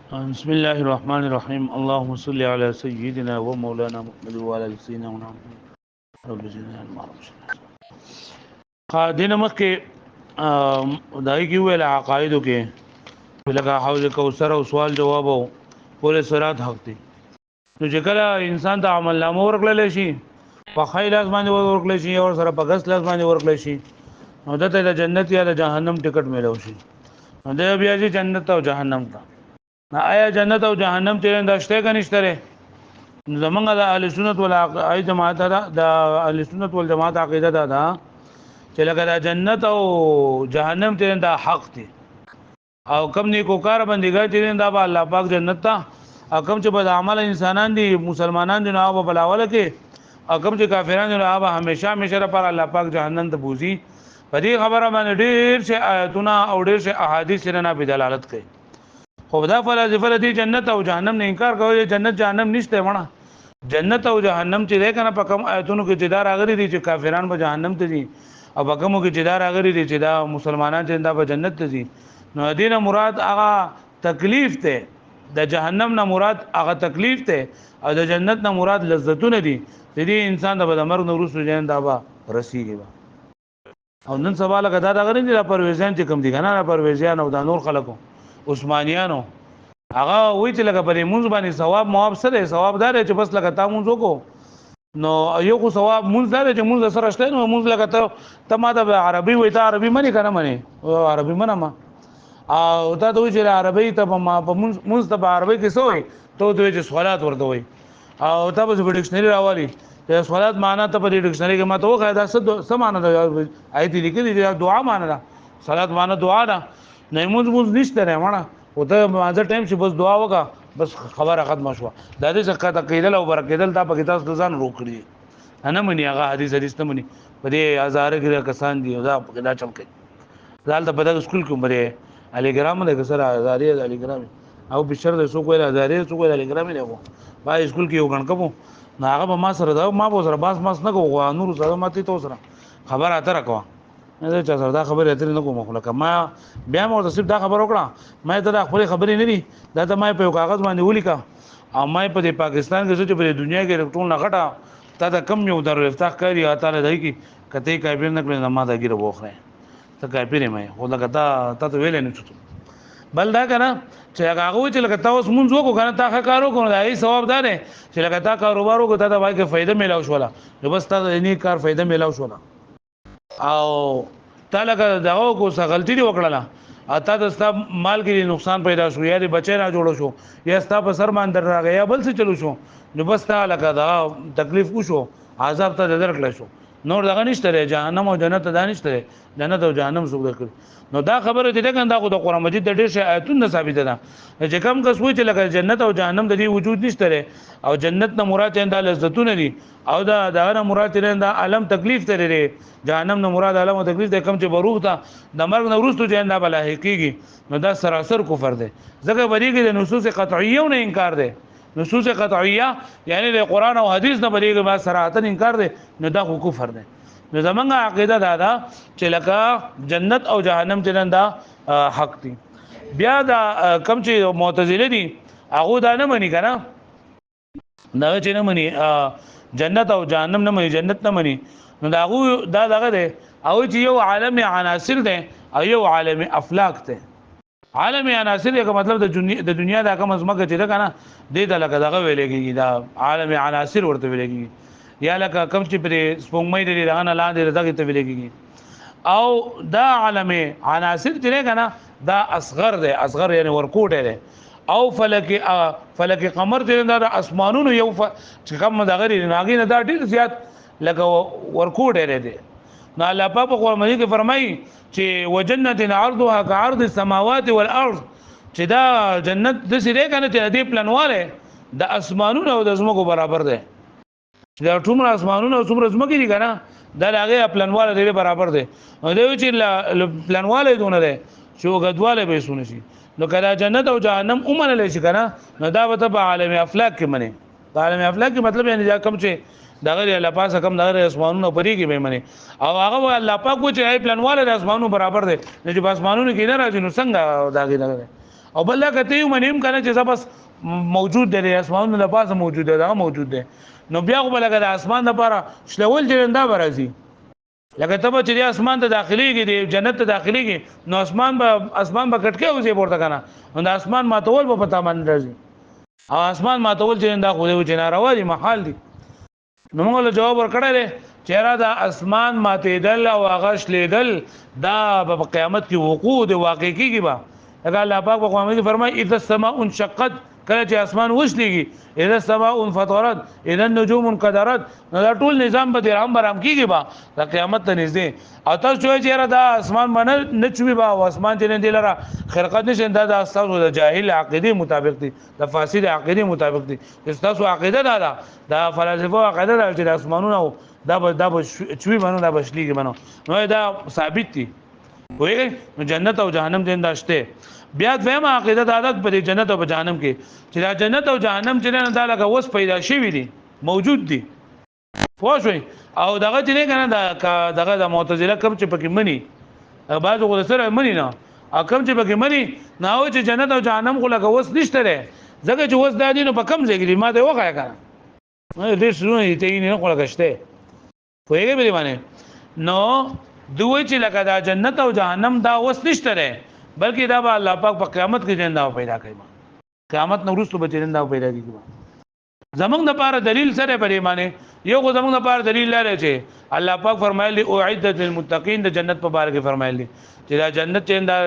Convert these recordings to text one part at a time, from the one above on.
بسم الله الرحمن الرحيم اللهم صل على سيدنا ومولانا محمد وعلى ال سيدنا محمد رب زدنا المعروف دینه مخکې دای کی ویل عقایدو کې لکه حوض کوثر او سوال جواب او پوره صراط حق دي نو چې کله انسان ته عمل نامه ورکړل شي په خیر لاس باندې ورکړل شي او سره په غس لاس باندې ورکړل شي نو دته د جنت یا د جهنم ټیکټ ملو شي نو د بیا چې جنت او جهنم ته آیا جنت او جهنم ته انداشته کنيشته زمونږ د اهل سنت والعقیده جماعت د اهل سنت والجماعت عقیده ده چې لکه د جنت او جهنم ته دا حق دي او کم نیکو کار بندګار چې دا به الله پاک جنت ته او کم چې بد عمل انسانان دي مسلمانان دي نو هغه بلاوله کې او کم چې کافرانو نو هغه همیشه پر الله پاک جهنم ته بوزي په دې خبره باندې ډېر شي آیاتونه او ډېر شي احادیث نه په دلالت کوي خو دا فلسفه دي جنت او جهنم نه انکار کوي جنت جهنم نشته مړه جنت او جهنم چې ده کنه په کوم آیتونو کې چې دا راغلي دي چې کافران په جهنم ته دي او په کوم کې چې دا راغلي دي چې دا مسلمانان چې دا په جنت ته دي نو دینه مراد هغه تکلیف ته د جهنم نه مراد هغه تکلیف ته او د جنت نه مراد لذتونه دي د دې انسان د مرګ نو وروسته جن دا به رسیږي او نن سوال غدا دا غري دي پرويزان چې کوم دي کنه پرويزان او د نور خلکو عثمانیانو هغه وی چې لکه پرې مونږ باندې ثواب مواب سره ثواب دار چې بس لکه تا مونږ وکړو نو یو خو ثواب مونږ دار چې مونږ سره شته نو مونږ لکه ته ما د عربي وای ته عربي منی کنه منی عربي منه ما او تا دوی چې عربي ته ما په مونږ ته عربي کې سوې ته دوی چې صلات ورته وای او تا په ډکشنری راوالي چې صلات معنا ته په ډکشنری کې ما ته وخا دا څه معنا ده آیت لیکلي دي دعا معنا ده صلات معنا دعا ده نه مونږ نشته نه مړه او ته مازه ټایم چې بس دعا وکا بس خبره ختم شو د دې څخه تقیدل او برکیدل تا په کتاب ځان روکړي انا منی هغه حدیث ته منی په دې هزار کې کسان دي دا په دا چل کوي زال ته په دغه سکول کې مره علي ګرام د کسر هزارې علي ګرام او بشر د سو کوی هزارې سو کوی علي ګرام نه وو با سکول کې یو غن کوم هغه ما سره دا ما به سره باس ماس نه کوو نور سره ماته تو سره خبر اته راکوا نه چا سره دا خبره اترې نه کوم خو لکه ما بیا مو تصیب دا خبر وکړه ما ته دا خپل خبرې نه دي دا ته ما په کاغذ باندې ولیکا او ما په پاکستان کې چې په دنیا کې ټول نه غټه تا دا کم یو درو افتاح کوي تعالی دای کی کته کایبر نه کړی ما دا ګیره وخره ته کایبر مې خو لکه تا ویلې نه چوت بل دا کنه چې هغه چې لکه تاسو مونږ وکړو کنه تا کارو کوو دا هي ثواب ده چې لکه تا کاروبار وکړو ته دا وایي کې فائدہ میلاو شولا نو بس تا نه کار فائدہ میلاو شولا او تعالی کا دغه کو څه غلطی دی وکړه اته د ستا مال کې نقصان پیدا شو یا د بچی را جوړ شو یا ستا په سر باندې راغی یا بل څه چلو شو نو بس تعالی کا دا تکلیف وشو عذاب ته درکړل شو نور دغه نشته جهنم او جنت ته دانشته جنت او جهنم څوک درکړي نو دا خبره دې څنګه دا خو د قران مجید د ډېر شي آیتونه ثابت ده چې کوم کس وایي چې لکه جنت او جهنم د دې وجود نشته او جنت نه مراد انده لذتونه دي او دا نه مراد انده علم تکلیف ته لري جهنم نه مراد علم او تکلیف ده کوم چې بروح ته د مرګ نه ورستو چې انده بل حقيقي نو دا سراسر کفر ده ځکه بری کې د نصوص قطعیه نه انکار ده نصوص قطعیه یعنی د قران او حدیث نه بریږي ما صراحتن انکار ده نو دا کفر ده نو زمونږ عقیده دا چې لکه جنت او جهنم چې دا حق دي بیا دا کم چې معتزله دي هغه دا نه مني کنه دا چې نه مني جنت او جهنم نه مني جنت نه مني نو دا هغه دا دغه ده او چې یو عالم عناصر ده او یو عالم افلاک ده عالم عناصر یو مطلب د دنیا دا کوم ازمکه چې ده کنه دې د لکه دغه ویلې کیږي دا عالم عناصر ورته ویلې کیږي یا لکه کم چې پر سپوږمۍ لري رغانه لاندې دغه ته ویل کېږي او دا عالم عناصر چې کنه دا اصغر دی اصغر یعنی ورکوټ دی او فلک قمر چې دا اسمانونو یو چې کوم دغه ناګي نه دا ډیر زیات لکه ورکوټ دی نو الله په قرآن مجید کې فرمایي چې وجنت عرضها كعرض السماوات والارض چې دا جنت د سره کنه چې دې پلانواله د اسمانونو او د زمکو برابر دی دا ټول اسمانونو او څومره زمکې دي کنه دا هغه پلانواله دی برابر دی نو دوی چې پلانواله دونه دی چې غدواله به سونه شي نو کله جنت او جهنم اومنه لشي کنه نو دا به په عالم افلاک کې منی عالم افلاک کې مطلب یعنی دا کم چې دغه الله پاک کم دغه اسمانونو پرې کې به منی او هغه الله پاک کو چې پلانواله د اسمانونو برابر دی چې په اسمانونو کې نه راځي نو څنګه داګه نه او بل دا کته یو منیم کنه چې بس موجود دی اسمانونو د پاسه موجود دی دا موجود دی نو بیا خو بلګه د اسمان لپاره شلول جننده برازي لکه ته چې اسمان ته داخليږي دی جنت ته داخليږي نو اسمان به کټکه اوسې پورته کنه نو د اسمان ماتول په پتا باندې راځي او اسمان ماتول چې دا خو دی چې ناروا دي محال دي نو موږ له جواب ورکړل چې را د اسمان ماتېدل او غش لیدل دا په قیامت کې وقوع دی واقع کیږي با اگر الله پاک په قیامت کې فرمایي اذا السماء انشقت کله چې اسمان وشلېږي اذا السماء انفطرت اذا النجوم انقدرت نو دا ټول نظام به درام برام کیږي با د قیامت ته نږدې او تاسو چې را دا اسمان باندې نچوي با او اسمان چې نه دی لره خلقت نشه دا د استاسو د جاهل عقیده مطابق دي د فاسد عقیده مطابق دي استاسو عقیده دا د فلسفه عقیده دا چې اسمانونه دا چوي باندې دا بشليږي باندې نو دا ثابت دي وایي نو جنت او جهنم دین داشته بیا دویمه عقیده د عادت پر جنت او جهنم کې چې دا جنت او جهنم چې نه دا لکه وس پیدا شوی دي موجود دي پوښوي او دغه چې نه کنه دغه د معتزله کم چې پکې منی بعض غو سره منی نه کم چې پکې منی نه او چې جنت او جهنم خو لکه وس نشته ده ځکه چې وس د دینو په کم ځای کې ما ته وخایا کنه دې شنو ته نه خو لګشته پوهیږي به باندې نو دوی چې لکه دا جنت او جهنم دا وس نشته ده بلکې دا به الله پاک په قیامت کې جندا پیدا کوي قیامت نو وروسته به جندا پیدا کیږي زمونږ د پاره دلیل سره پرې معنی یو خو زمونږ د پاره دلیل لري چې الله پاک فرمایلی اعدت للمتقین د جنت په باره کې فرمایلی چې دا جنت جندا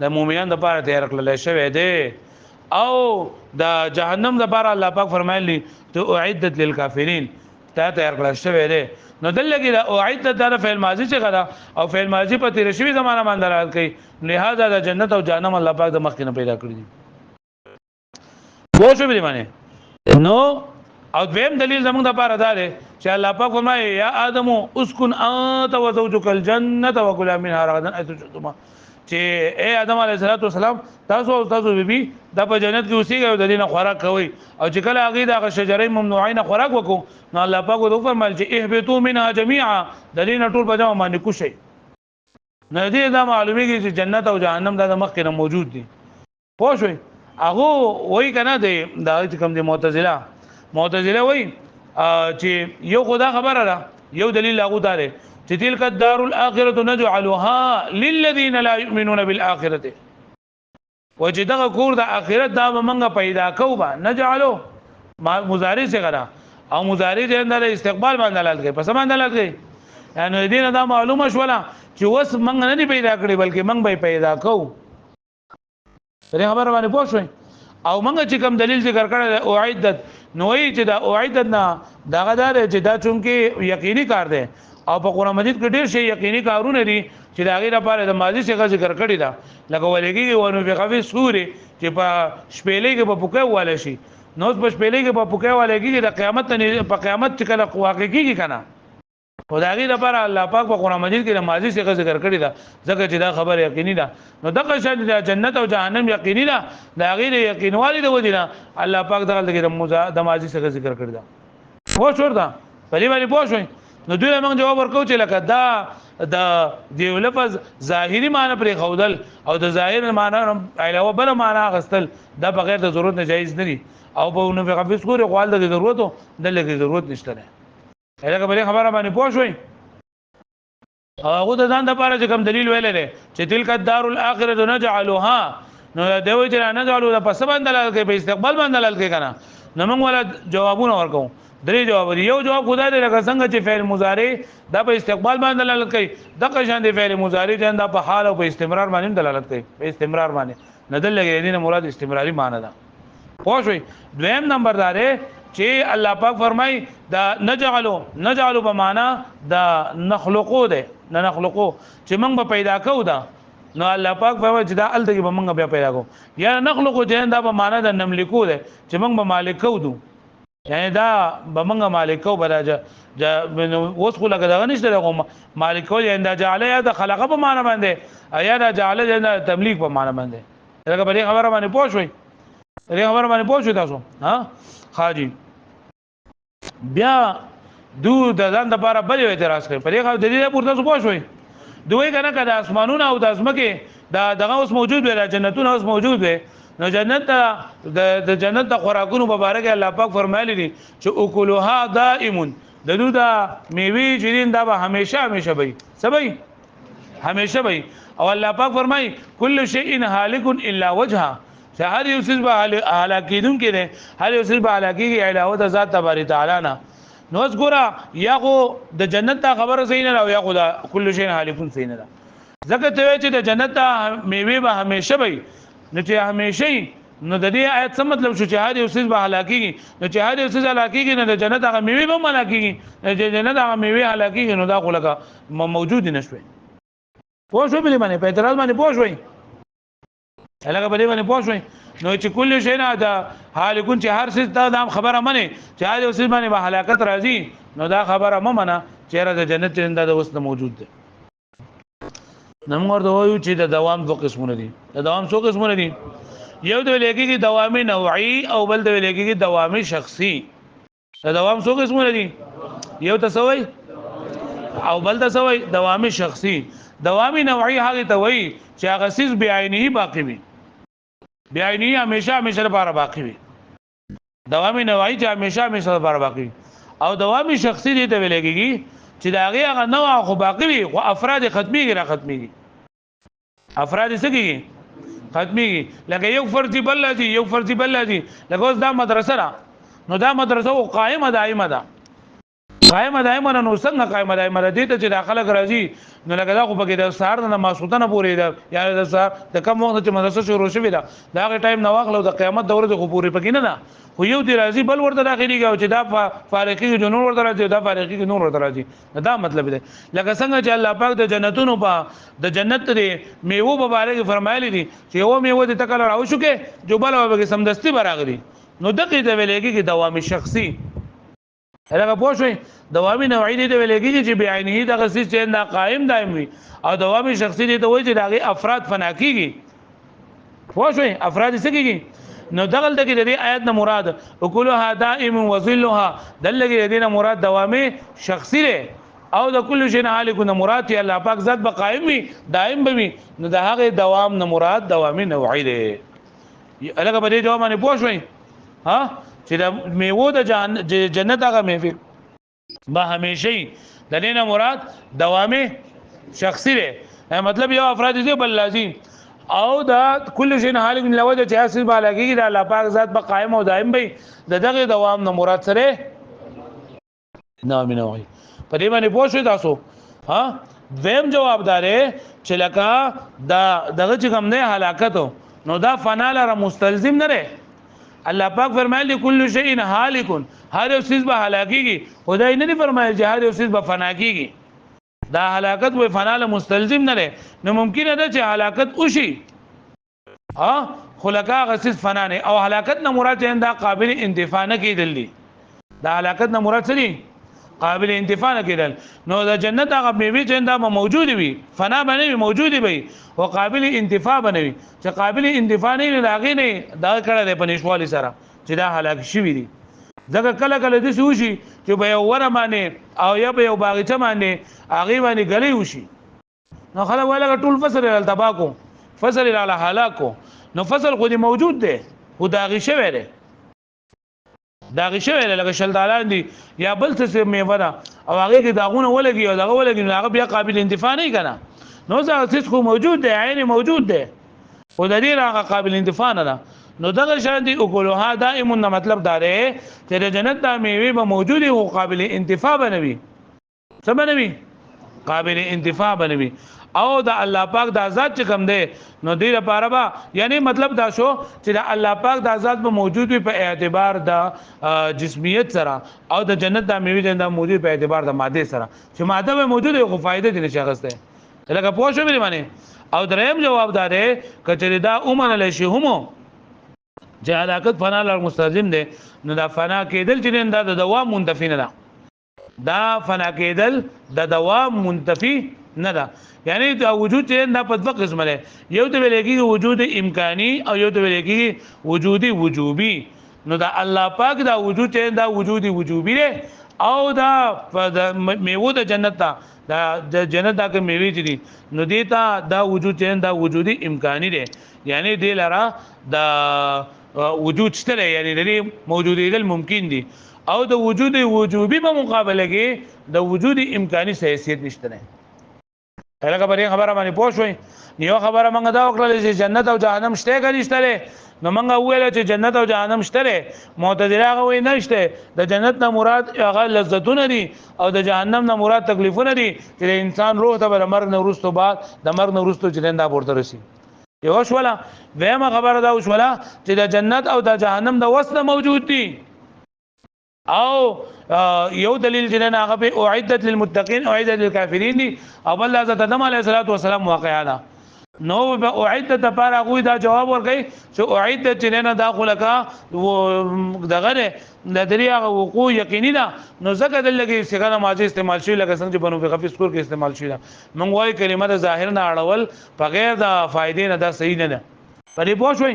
د مؤمنانو د پاره تیار کړل شوی دی او د جهنم د پاره الله پاک فرمایلی ته اعدت للکافرین ته تیار کړل شوی دی نو دلته دا اعدت د فعل ماضی څخه غدا او فعل ماضی په تیر شوی زمانہ باندې دلالت کوي لہذا د جنت او جهنم الله پاک د مخ نه پیدا کړی دي پوه شو به معنی نو او دویم دلیل زموږ د پاره دا دی چې الله پاک فرمایي یا ادم اسكن انت وزوجك الجنه وكلا منها رغدا اتجتما چې اے ادم علیه السلام تاسو بیبي د په جنت کې اوسېږئ او د دینه خوراک کوي او چې کله هغه د شجرې ممنوعین خوراک وکړو نو الله پاک وو فرمایل چې اهبطوا منها جميعا د دینه ټول په جمع باندې کوشي نه دې دا معلومیږي چې جنت او جهنم د مخ کې موجود دي پوه شئ هغه وای کنه دا چې کوم دي معتزله وای چې یو خدا خبره ده یو دلیل هغه داره چې تلک الدار الاخره نجعلها للذين لا يؤمنون بالاخره و چې دغه کور د اخرت دا منګه پیدا کو با نجعلو مضارع څنګه را او مضارع د اندر استقبال باندې دلالت کوي پس باندې دلالت کوي یعنی دین دا معلومه شولا چې وس منګ نه پیدا کړی بلکې منګ به پیدا کو پرې خبر باندې پوښوي او منګ چې کوم دلیل ذکر کړل او عدت نوې چې دا او عدت نه داغه دار چې دا چونکه یقیني کار دی او په قرآن مجید کې ډېر شی یقیني کارونه دي چې دا غیر لپاره د ماضي څخه ذکر کړی دا لکه ولګي ونه په خوي سوري چې په شپېلې کې په پوکه واله شي نو په شپېلې کې په پوکه والهږي د قیامت په قیامت چې کله واقع کیږي کنه او دا غیر لپاره الله پاک په قرآن مجید کې د ماضي څخه ذکر کړی دا ځکه چې دا خبره یقیني ده نو دغه شان د جنت او جهنم یقیني ده دا غیر یقینوالي د ودینه الله پاک دغه د ماضي څخه ذکر کړی دا خو شور دا په دې باندې پوښوي نو دوی موږ جواب ورکو چې لکه دا د دیو لفظ ظاهری معنی پر خودل او د ظاهر معنی علاوه بل معنی غستل دا بغیر د ضرورت نه جایز نه دي او په نو په خفیس کور قوال د ضرورت دلته ضرورت نشته نه هغه بل خبره باندې پوښوي هغه د ځان د پاره چې کوم دلیل ویل لري چې تلک الدار الاخره نجعلها نو دوی چې نجعلوا د پس باندې دلالت کوي په استقبال باندې دلالت کوي کنه نو موږ ولا جوابونه ورکو درې جواب یو جواب خدای دې لکه څنګه چې فعل مضارع د په استقبال باندې دلالت کوي د قشان دی فعل مضارع چې د په حال او په استمرار باندې دلالت کوي په استمرار باندې ندل لګي دې مراد استمراري معنی ده پوښوي دویم نمبر دار چې الله پاک فرمای دا نجعلو په معنا دا نخلقو ده نه نخلقو چې موږ به پیدا کوو دا نو الله پاک فرمای چې دا الته به موږ بیا پیدا کوو یا نخلقو چې دا په معنا د نملکو ده چې موږ به مالک کوو یعنی دا بمنګه مالکو براجه اوس خو لګا دا نشته دغه مالکو یعنی دا جعل یا د خلقه په معنا باندې یا دا جعل د تملیک په معنا باندې لکه په خبره باندې پوښوي دې خبره باندې پوښوي تاسو ها خاجي بیا دو د ځان د لپاره بل اعتراض کوي په دې خبره د دې پورته پوښوي دوی کنه کده اسمانونه او د ازمکه دا دغه اوس موجود وي جنتونه اوس موجود وي نو جنت د جنت د خوراکونو مبارک الله پاک فرمایلی دي چې اکلها دائم د دوی دا میوه جرین دا به همیشه وي سبي همیشه وي او الله پاک فرمای کل شیء هالک الا وجهه چې هر یو څه به هلاکیدون کې ده هر یو څه به هلاکیږي علاوه د ذات تبارک تعالی نه نو ګورا یا خو د جنت ته خبره صحیح نه او یا خو د کل شیء هالکون صحیح نه ده ځکه ته چې د جنت ته میوه به همیشه وي نو چې همیشه نو د دې آیت څه مطلب شو چې هر یو څه به هلاکیږي نو چې هر یو څه هلاکیږي نو د جنت هغه میوه به هلاکیږي چې جنت هغه میوه هلاکیږي نو دا خو لکه موجود نشوي پوه شو بلی باندې په اعتراض باندې پوه شوي هغه په دې باندې پوه شوي نو چې کله شي نه دا حال کون چې هر څه دا خبره منه چې هر یو څه باندې به هلاکت راځي نو دا خبره مې منه چې را د جنت چنده د وسط موجود ده نمبر 2 چې د دوام دوه قسمونه دي د دوام څو قسمونه دي یو د لګي دوامي نوعي او بل د لګي دوامي شخصي د دوام څو قسمونه دي یو تسوي او بل تسوي دوامي شخصي دوامي نوعي هغه ته وایي چې هغه سیس بعینه باقی وي بعینه همیشه لپاره باقی وي دوامي نوعي چې همیشه لپاره باقی وي او دوامي شخصي دي ته ویلېږي چې دا هغه نوع خو باقی وي خو افراد ختميږي افراد سګي ختميږي لکه یو فرضي بل لذي لکه اوس دا مدرسه را نو دا مدرسه قائمه دائمه ده نو څنګه قائمه دائمه دي ته چې داخله راځي نو لکه دا خو پکې د سهار نه ماسوتنه پورې ده یا د کوم وخت چې مدرسه شروع شوې ده دا غي ټایم نو واخلو د قیامت دوره د خبرې پکې نه ده خو یو دی راځي بل ورته داخلي او چې دا فارقي د نور ورته راځي دا فارقي د نور ورته راځي دا مطلب دی لکه څنګه چې الله پاک د جنتونو په د جنت لري میوه مبارک فرمایلی دي چې یو میوه د تکل راو شو کې جو بل وبګي سمدستي براغلي نو دغه د ویلېږي کې دوامي شخصي هغه پوښوي دوامي نوعي دي د ویلېږي چې بعینه د غسیس چې دا قائم دائم وي او دوامي شخصي دي ته وایي چې دغه افراد فنا کیږي پوښوي افراد سګيږي نو دغل دغه د آیت نه مراد وکلها دائم وظلها دلګي د نه مراد دوامي شخصي له او د کل شی نه حالک نه مراد الله پاک ذات بقائم وي دائم به نو د هغه دوام نه مراد دوامي نوعي دي الګ په دې جواب باندې پوښوي ها چې د میوه د جنت هغه میوه به همیشه د نه مراد دوامي شخصي دی مطلب یو افراد دي بل لازم او دا کل شی حالک من لوجه چې اصل بالاږي د الله پاک ذات به قائم او دائم به د دغه دوام نه مراد سره نامینوي په دې باندې پوښتنه تاسو ها ویم جوابدار چې لکه دا دغه چې کوم نه هلاکت نو دا فنا لره مستلزم نه لري الله پاک فرمایلی کل شیء هالک هر یو چیز به هلاکیږي خدای نه فرمایي چې هر یو چیز به فنا کیږي دا هلاکت و فنا له مستلزم نه لري نو ممکن ده چې هلاکت وشي ها خلقا غسیس فنا نه او هلاکت نه مراد دا قابل انتفاع نه کیدل دي دا هلاکت نه مراد څه دي قابل انتفاع نه کیدل نو د جنت هغه میوه چې دا موجود وي فنا باندې موجود وي او قابل انتفاع بنوي چې قابل انتفاع نه لاغې نه دا کړه د پنيشوالي سره چې دا هلاک شي دي ځکه کله د سوشي چې به یو ور باندې او یا به یو باغچه باندې هغه باندې غلي وشي نو خلک وایي ټول فصل ال تباکو فصل ال هلاکو نو فصل خو دې موجود دی خو دا غي شوی دی داغه شوی لکه شلدالان دي یا بل څه میوه ده او هغه کې داغونه ولګي او داغه ولګي نو هغه بیا قابل انتفاع نه کنه نو ځکه خو موجود دی عین موجود دی او د دې هغه قابل انتفاع نه ده نو دغه شان دي وکولها دائم نه مطلب دا دی چې د جنت د میوه به موجود او قابل انتفاع بنوي څه بنوي قابل انتفاع بنوي او د الله پاک د ذات چې کوم دی نو دې لپاره با یعنی مطلب دا شو چې د الله پاک د ذات به موجود وي په اعتبار د جسمیت سره او د جنت د میوه د موجود په اعتبار د ماده سره چې ماده به موجود وي خو فائدې دي نشه غسته لکه پوه شو مې او دریم جواب دا دی کچې دا اومن له شی هم چې علاقت فنا لر مستلزم دی نو دا فنا کېدل چې دا د دوام منتفی نه ده دا فنا کېدل د دوام منتفی نه ده یعنی دا وجود چې دا په دوه قسمه ده یو ته ویل کېږي وجود امکانی او یو ته ویل کېږي وجود وجوبي نو دا الله پاک دا وجود چې دا وجود وجوبي ده او دا میوه د جنت ته د جنت دا که میوه دي نو دیتا دا وجود چین دا وجودي امکانی دی یعنی دی لرا دا وجود شته یعنی لري موجودیت ممکن دي او د وجود وجوبي په مقابله کې د وجود امکانی حیثیت نشته نه هغه خبره باندې پوه شوي یو خبره مونږ دا وکړه چې جنت او جهنم شته که نشته نو مونږ ویل چې جنت او جهنم شته معتزله هغه وایي نشته د جنت نه مراد هغه لذتونه دي او د جهنم نه مراد تکلیفونه دي چې انسان روح ته بر مرګ نه وروسته بعد د مرګ نه وروسته چې دا پورته رسي یو شولا ویمه خبره دا وشولا چې د جنت او د جهنم د وسط موجود دي او یو دلیل چې نه هغه په اعدت للمتقین او اعدت للکافرین دي او بل حضرت آدم علیه السلام واقعا ده نو په اعدت لپاره هغه دا جواب ورکړي چې اعدت چې نه داخله کا دغه د دریغه وقوع یقیني ده نو زکه دلته څنګه ماضی استعمال شي لکه څنګه چې بنو په خفیس کور کې استعمال شي مونږ وايي کلمه د ظاهر نه اړول بغیر د فائدې نه دا صحیح نه ده پرې پوه شئ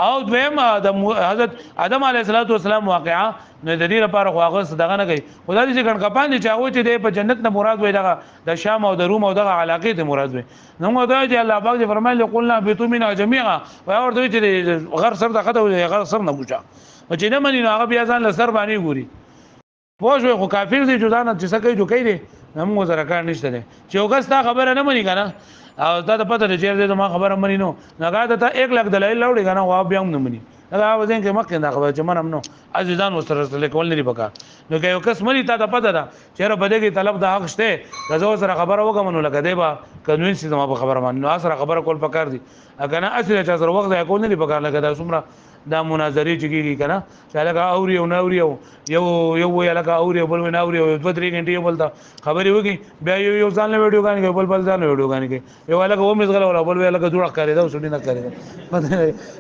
او دویم د حضرت آدم علیه السلام واقعا نو د دې لپاره خو هغه صدقه نه کوي خدای دې څنګه کپان دي چې هغه چې په جنت نه مراد وي دغه د شام او د روم او دغه علاقې ته مراد وي نو موږ دا چې الله پاک دې فرمایي قلنا بتو منا جميعا او ورته چې غر سر دغه ته غر سر نه ګوچا چې نه مني هغه بیا ځان له سر باندې ګوري پوه شو خو کافر دي چې ځان چې څه کوي جو کوي موږ سره کار نشته دي چې وګستا خبره نه مني کنه او دا د پته چې دې ما خبره مني نو نګا ته 1 لک دلایل لوړي کنه او بیا هم نه مني دا وزن کې مکه دا خبره چې منم نو عزیزان وسره لیکول نه دی پکا نو که یو کس مني ته پته ده چیرې بده کې طلب د حق شته غزو سره خبره وکم نو لکه دی با قانون سي ما په خبره باندې نو سره خبره کول پکار دي اګه نه اصل چې سره وخت دا کول نه دی پکار لکه دا څومره دا مناظرې چګيږي کنه چې لکه اوري او نوري یو وی لکه اوري او بل نه اوري او 2-3 غنټې یو بل ته خبرې وږي بیا یو ځان له ویډیو غانې بل ځان له ویډیو غانې یو لکه و مزغله ولا بل وی لکه جوړ کړی دا وسړي نه کړی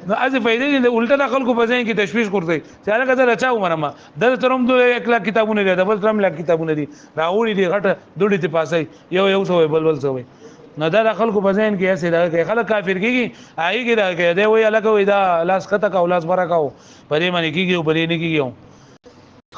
نو از فائدې دې الټا خلکو په ځین کې تشویش کوي چې لکه دا رچاو مرما د ترم دو 1 لک کتابونه دي بل ترم لک کتابونه دي راوړي دي غټه دوړي ته پاسي یو سوې بل سوې نو دا خلکو په ځین کې اسې دا خلک کافر کیږي آی کې دا کې دی وی لکه وی دا لاس کته کا لاس برکاو پرې باندې کیږي او پرې نه کیږي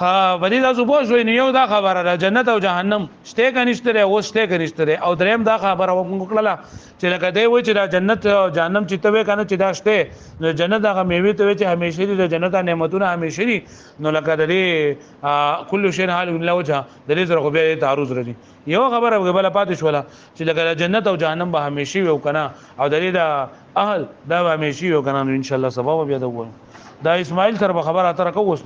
ها بری دا زوبو شوی یو دا خبره ده جنت او جهنم شته کنيشته او شته کنيشته او دریم دا خبره وکړه چې لکه دی وای چې دا جنت او جهنم چې ته وې کنه چې دا شته نو جنت هغه میوه ته وای چې همیشه دي د جنت نعمتونه همیشه دي نو لکه د دې کله شی حال الله وجه د دې سره خو به تعرض راځي یو خبره بل پاتې شوله چې لکه جنت او جهنم به همیشه وي کنه او د دې د اهل دا همیشه وي کنه ان شاء الله سبب بیا دا اسماعیل سره خبره اتره کوو